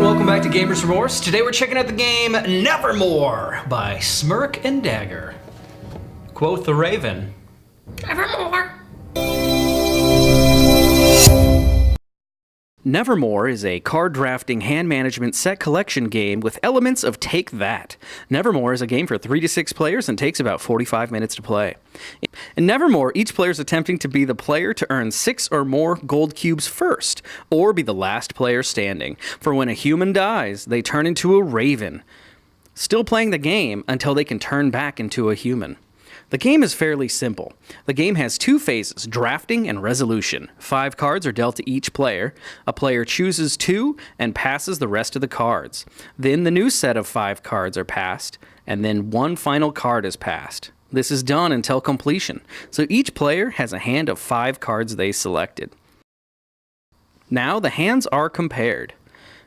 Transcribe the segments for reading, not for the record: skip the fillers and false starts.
welcome back to Gamers Remorse. Today we're checking out the game Nevermore by Smirk and Dagger. Quoth the Raven, Nevermore. Nevermore is a card drafting hand management set collection game with elements of Take That. Nevermore is a game for 3 to 6 players and takes about 45 minutes to play. In Nevermore, each player is attempting to be the player to earn 6 or more gold cubes first, or be the last player standing. For when a human dies, they turn into a raven, still playing the game until they can turn back into a human. The game is fairly simple. The game has 2 phases, drafting and resolution. 5 cards are dealt to each player. A player chooses 2 and passes the rest of the cards. Then the new set of 5 cards are passed, and then 1 final card is passed. This is done until completion, so each player has a hand of 5 cards they selected. Now the hands are compared.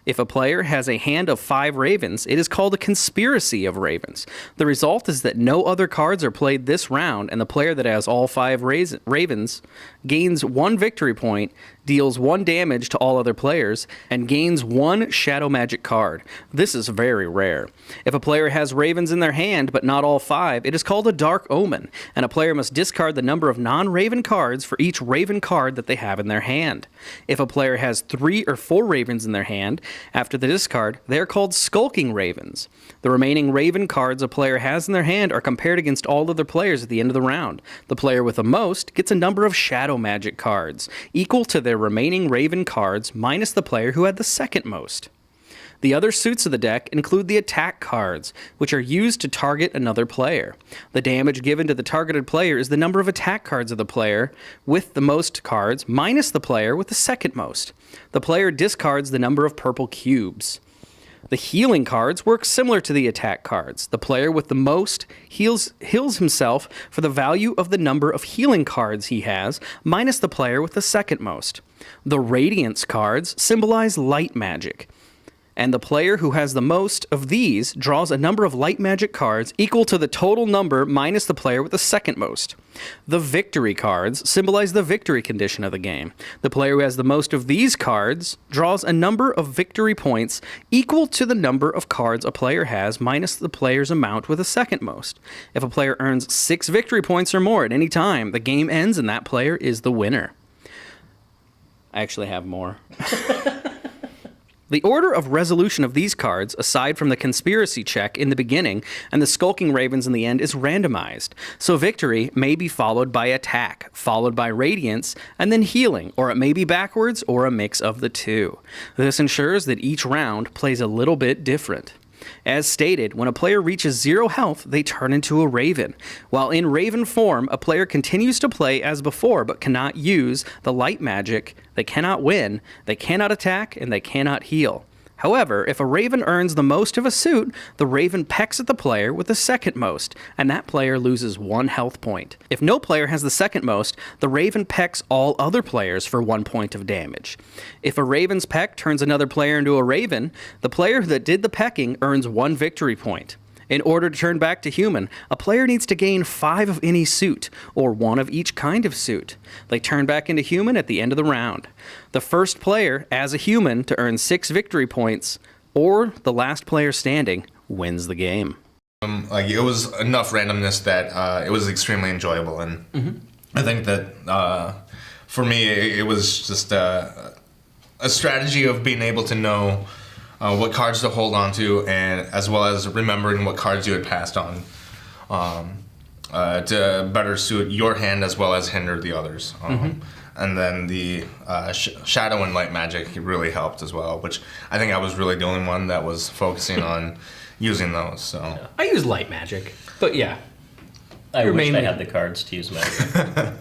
If a player has a hand of 5 ravens, it is called a conspiracy of ravens. The result is that no other cards are played this round, and the player that has all 5 ravens gains 1 victory point, deals 1 damage to all other players, and gains 1 shadow magic card. This is very rare. If a player has ravens in their hand, but not all 5, it is called a dark omen, and a player must discard the number of non-raven cards for each raven card that they have in their hand. If a player has 3 or 4 ravens in their hand, after the discard, they are called skulking ravens. The remaining raven cards a player has in their hand are compared against all other players at the end of the round. The player with the most gets a number of shadow magic cards, equal to their remaining raven cards minus the player who had the second most. The other suits of the deck include the attack cards, which are used to target another player. The damage given to the targeted player is the number of attack cards of the player with the most cards minus the player with the second most. The player discards the number of purple cubes. The healing cards work similar to the attack cards. The player with the most heals himself for the value of the number of healing cards he has, minus the player with the second most. The radiance cards symbolize light magic, and the player who has the most of these draws a number of light magic cards equal to the total number minus the player with the second most. The victory cards symbolize the victory condition of the game. The player who has the most of these cards draws a number of victory points equal to the number of cards a player has minus the player's amount with the second most. If a player earns 6 victory points or more at any time, the game ends and that player is the winner. I actually have more. The order of resolution of these cards, aside from the conspiracy check in the beginning and the skulking ravens in the end, is randomized. So victory may be followed by attack, followed by radiance, and then healing, or it may be backwards or a mix of the two. This ensures that each round plays a little bit different. As stated, when a player reaches 0 health, they turn into a raven. While in raven form, a player continues to play as before, but cannot use the light magic, they cannot win, they cannot attack, and they cannot heal. However, if a raven earns the most of a suit, the raven pecks at the player with the second most, and that player loses 1 health point. If no player has the second most, the raven pecks all other players for 1 point of damage. If a raven's peck turns another player into a raven, the player that did the pecking earns 1 victory point. In order to turn back to human, a player needs to gain 5 of any suit, or 1 of each kind of suit. They turn back into human at the end of the round. The first player, as a human, to earn 6 victory points, or the last player standing, wins the game. It was enough randomness that it was extremely enjoyable, and I think that for me it was just a strategy of being able to know what cards to hold on to, and as well as remembering what cards you had passed on to better suit your hand as well as hinder the others. And then the shadow and light magic really helped as well, which I think I was really the only one that was focusing on using those. So Yeah. I use light magic, but yeah. I wish I had the cards to use magic.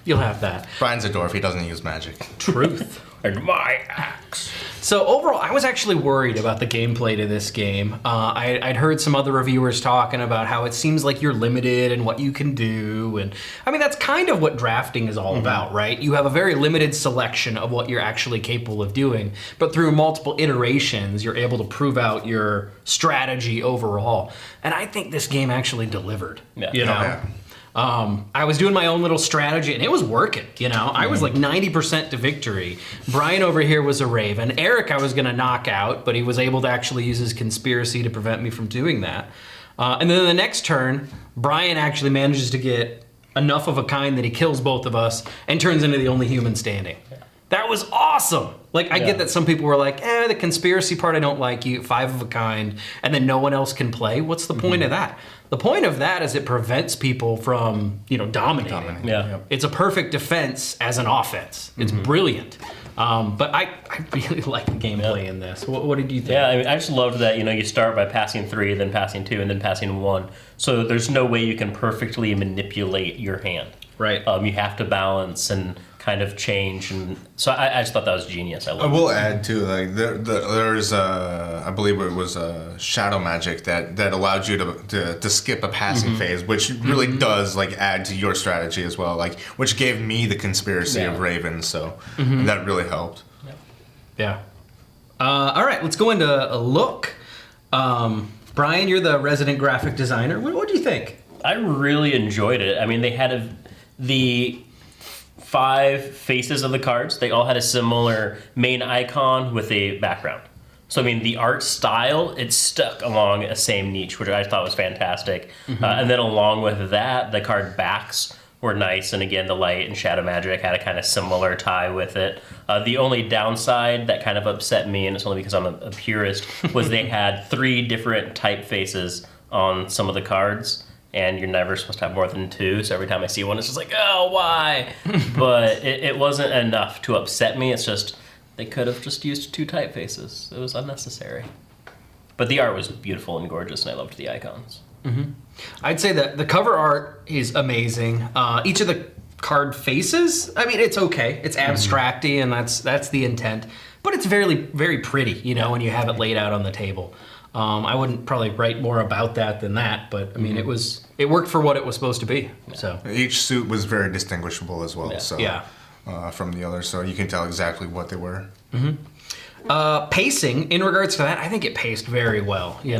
You'll have that. Brian's a dwarf, he doesn't use magic. Truth. And my axe. So overall, I was actually worried about the gameplay to this game. I'd heard some other reviewers talking about how it seems like you're limited in what you can do. And I mean, that's kind of what drafting is all about, right? You have a very limited selection of what you're actually capable of doing. But through multiple iterations, you're able to prove out your strategy overall. And I think this game actually delivered. Yeah. You know? Yeah. I was doing my own little strategy, and it was working, you know? I was like 90% to victory. Brian over here was a Raven. Eric I was going to knock out, but he was able to actually use his conspiracy to prevent me from doing that. And then the next turn, Brian actually manages to get enough of a kind that he kills both of us and turns into the only human standing. That was awesome. Like, I get that some people were like, the conspiracy part, I don't like you, 5 of a kind, and then no one else can play. What's the point of that? The point of that is it prevents people from, dominating. Yeah. It's a perfect defense as an offense. It's brilliant. But I really like the gameplay in this. What did you think? Yeah, I mean, I just loved that, you start by passing 3, then passing 2, and then passing 1. So there's no way you can perfectly manipulate your hand. Right. You have to balance and kind of change, and so I just thought that was genius. I will add too, like there's I believe it was shadow magic that allowed you to skip a passing phase, which really does like add to your strategy as well, like which gave me the conspiracy of Raven, so that really helped. Yeah. All right, let's go into a look. Brian, you're the resident graphic designer. What do you think? I really enjoyed it. I mean, they had the 5 faces of the cards. They all had a similar main icon with a background. So, I mean, the art style, it stuck along a same niche, which I thought was fantastic. And then along with that, the card backs were nice. And again, the light and shadow magic had a kind of similar tie with it. The only downside that kind of upset me, and it's only because I'm a purist, was they had 3 different typefaces on some of the cards. And you're never supposed to have more than 2, so every time I see one, it's just like, oh, why? But it wasn't enough to upset me. It's just, they could have just used 2 typefaces. It was unnecessary. But the art was beautiful and gorgeous, and I loved the icons. I'd say that the cover art is amazing. Each of the card faces, I mean, it's okay. It's abstracty, and that's the intent. But it's very, very pretty, when you have it laid out on the table. I wouldn't probably write more about that than that, but I mean, it worked for what it was supposed to be. So each suit was very distinguishable as well. So from the others, so you can tell exactly what they were. Pacing, in regards to that, I think it paced very well. You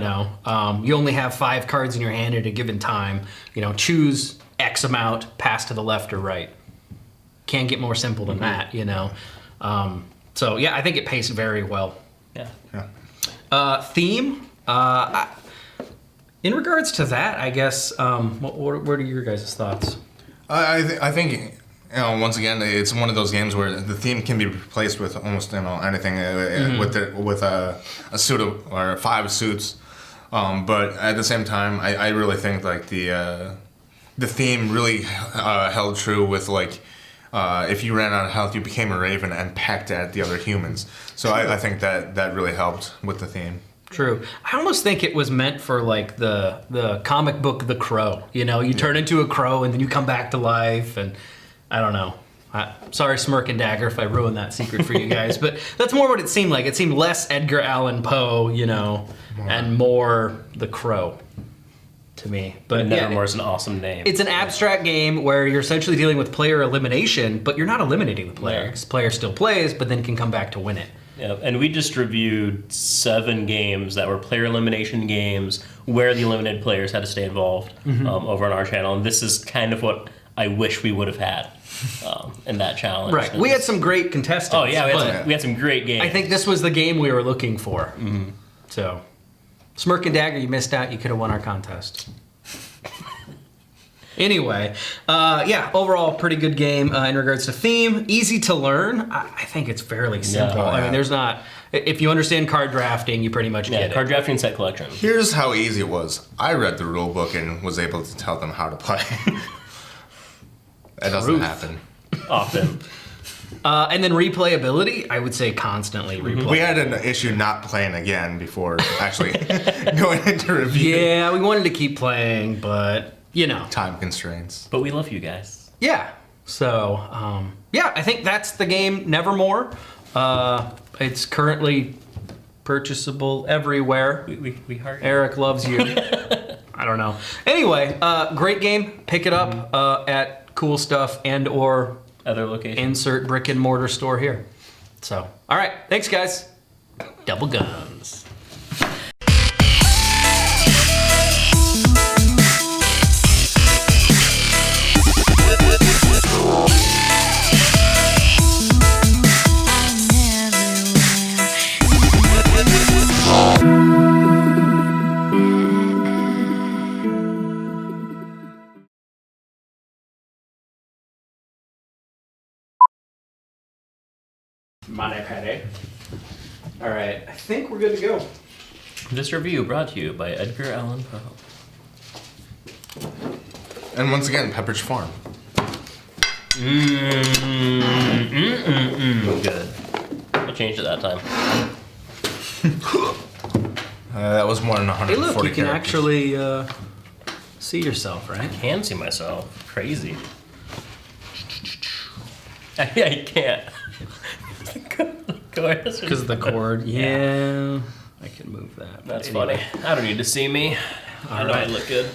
only have 5 cards in your hand at a given time. Choose X amount, pass to the left or right. Can't get more simple than that. So yeah, I think it paced very well. Yeah. Theme. In regards to that, I guess, what are your guys' thoughts? I think, once again, it's one of those games where the theme can be replaced with almost anything with a suit or 5 suits. But at the same time, I really think like the theme really held true with like if you ran out of health, you became a Raven and pecked at the other humans. So I think that really helped with the theme. True. I almost think it was meant for like the comic book The Crow. You turn into a crow and then you come back to life, and I don't know. Sorry, Smirk and Dagger, if I ruined that secret for you guys, but that's more what it seemed like. It seemed less Edgar Allan Poe, and more The Crow to me. But Nevermore is an awesome name. It's an abstract game where you're essentially dealing with player elimination, but you're not eliminating the player. Because the player still plays, but then can come back to win it. Yeah, and we just reviewed 7 games that were player elimination games where the eliminated players had to stay involved over on our channel. And this is kind of what I wish we would have had in that challenge. Right. We had some great contestants. Oh, yeah, we had some great games. I think this was the game we were looking for. So, Smirk and Dagger, you missed out. You could have won our contest. Anyway, overall, pretty good game in regards to theme. Easy to learn. I think it's fairly simple. I mean, there's not... If you understand card drafting, you pretty much get it. Card drafting, set collection. Here's how easy it was. I read the rule book and was able to tell them how to play. That doesn't happen often. And then replayability, I would say constantly replayable. We had an issue not playing again before actually going into review. Yeah, we wanted to keep playing, but... Time constraints. But we love you guys. Yeah. So, I think that's the game, Nevermore. It's currently purchasable everywhere. We heart you. Eric loves you. I don't know. Anyway, great game. Pick it up at Cool Stuff and or other locations. Insert brick and mortar store here. So, all right. Thanks, guys. Double guns. Okay. All right, I think we're good to go. This review brought to you by Edgar Allan Poe. And once again, Pepperidge Farm. Good. I changed it that time. That was more than Hey, 140 look, you can characters. actually see yourself, right? Can see myself. Crazy. I can't. Go ahead. Because of the cord. Yeah, I can move that. That's But anyway. funny. I don't need to see me. I know I right. look good.